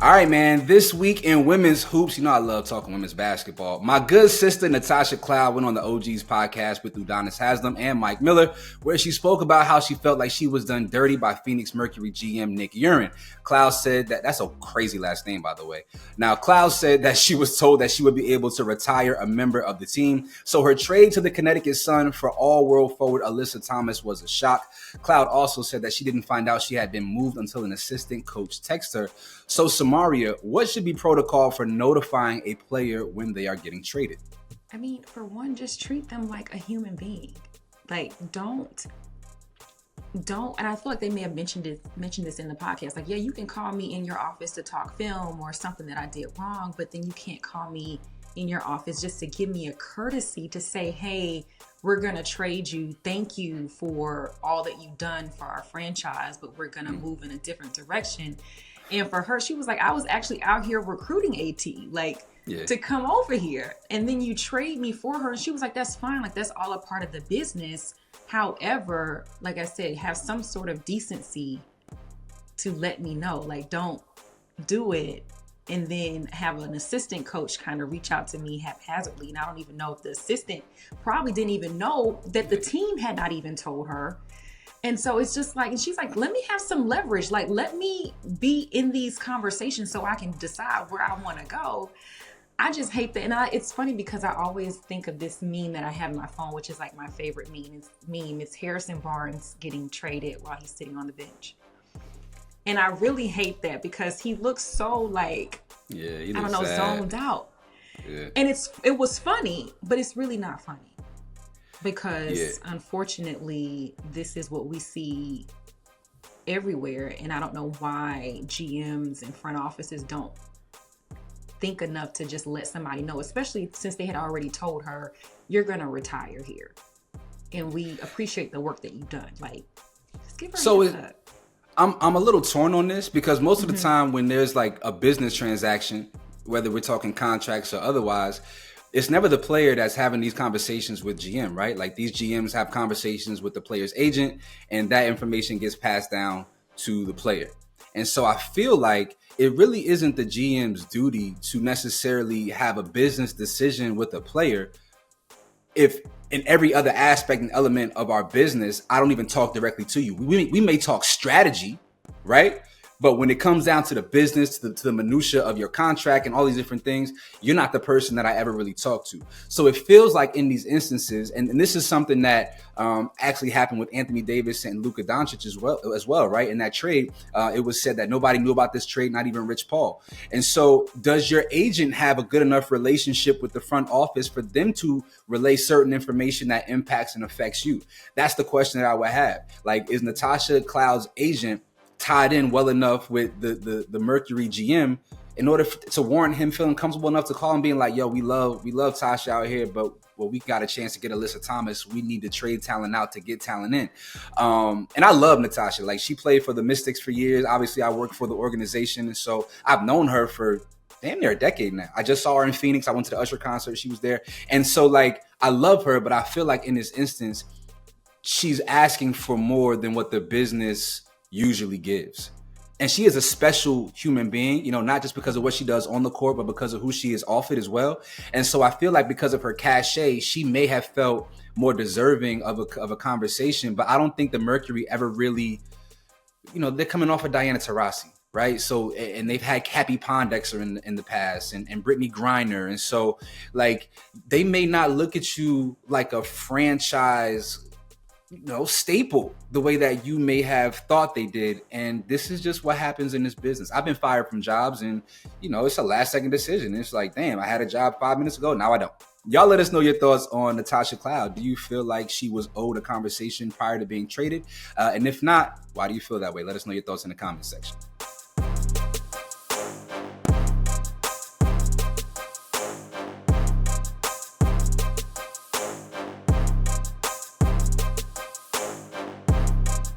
All right, man. This week in women's hoops, you know I love talking women's basketball. My good sister Natasha Cloud went on the OGs podcast with Udonis Haslam and Mike Miller, where she spoke about how she felt like she was done dirty by Phoenix Mercury GM Nick Urin. Cloud said that's a crazy last name, by the way. Now, Cloud said that she was told that she would be able to retire a member of the team. So her trade to the Connecticut Sun for all-world forward Alyssa Thomas was a shock. Cloud also said that she didn't find out she had been moved until an assistant coach texted her. So, Samaria, what should be protocol for notifying a player when they are getting traded? I mean, for one, just treat them like a human being. Like, don't, and I feel like they may have mentioned this in the podcast. Like, yeah, you can call me in your office to talk film or something that I did wrong, but then you can't call me in your office just to give me a courtesy to say, hey, we're going to trade you. Thank you for all that you've done for our franchise, but we're going to move in a different direction. And for her, she was like, I was actually out here recruiting AT, to come over here. And then you trade me for her. And she was like, that's fine. Like, that's all a part of the business. However, like I said, have some sort of decency to let me know. Like, don't do it and then have an assistant coach kind of reach out to me haphazardly. And I don't even know if the assistant probably didn't even know that the team had not even told her. And so it's just like, and she's like, let me have some leverage. Like, let me be in these conversations so I can decide where I want to go. I just hate that. And it's funny because I always think of this meme that I have on my phone, which is like my favorite meme. It's Harrison Barnes getting traded while he's sitting on the bench. And I really hate that because he looks so like, zoned out. Yeah. And it was funny, but it's really not funny. Because unfortunately, this is what we see everywhere. And I don't know why GMs and front offices don't think enough to just let somebody know, especially since they had already told her, you're going to retire here. And we appreciate the work that you've done. Like, just give her a heads up. I'm a little torn on this because most of the time when there's like a business transaction, whether we're talking contracts or otherwise, it's never the player that's having these conversations with GM, right? Like these GMs have conversations with the player's agent and that information gets passed down to the player. And so I feel like it really isn't the GM's duty to necessarily have a business decision with a player if in every other aspect and element of our business, I don't even talk directly to you. We may talk strategy, right? But when it comes down to the business, to the minutia of your contract and all these different things, you're not the person that I ever really talk to. So it feels like in these instances, and this is something that actually happened with Anthony Davis and Luka Doncic as well, right? In that trade, it was said that nobody knew about this trade, not even Rich Paul. And so does your agent have a good enough relationship with the front office for them to relay certain information that impacts and affects you? That's the question that I would have. Like, is Natasha Cloud's agent tied in well enough with the Mercury GM in order to warrant him feeling comfortable enough to call him being like, yo, we love Tasha out here, but we got a chance to get Alyssa Thomas. We need to trade talent out to get talent in. And I love Natasha. Like, she played for the Mystics for years. Obviously, I work for the organization. And so I've known her for damn near a decade now. I just saw her in Phoenix. I went to the Usher concert. She was there. And so, like, I love her, but I feel like in this instance, she's asking for more than what the business usually gives. And she is a special human being, not just because of what she does on the court, but because of who she is off it as well. And so I feel like because of her cachet, she may have felt more deserving of a conversation. But I don't think the Mercury ever really, they're coming off of Diana Taurasi, right? So, and they've had Cappie Pondexter in the past and Brittany Griner. And so, like, they may not look at you like a franchise staple the way that you may have thought they did. And this is just what happens in this business. I've been fired from jobs and, it's a last second decision. It's like, damn, I had a job 5 minutes ago. Now I don't. Y'all let us know your thoughts on Natasha Cloud. Do you feel like she was owed a conversation prior to being traded? And if not, why do you feel that way? Let us know your thoughts in the comment section.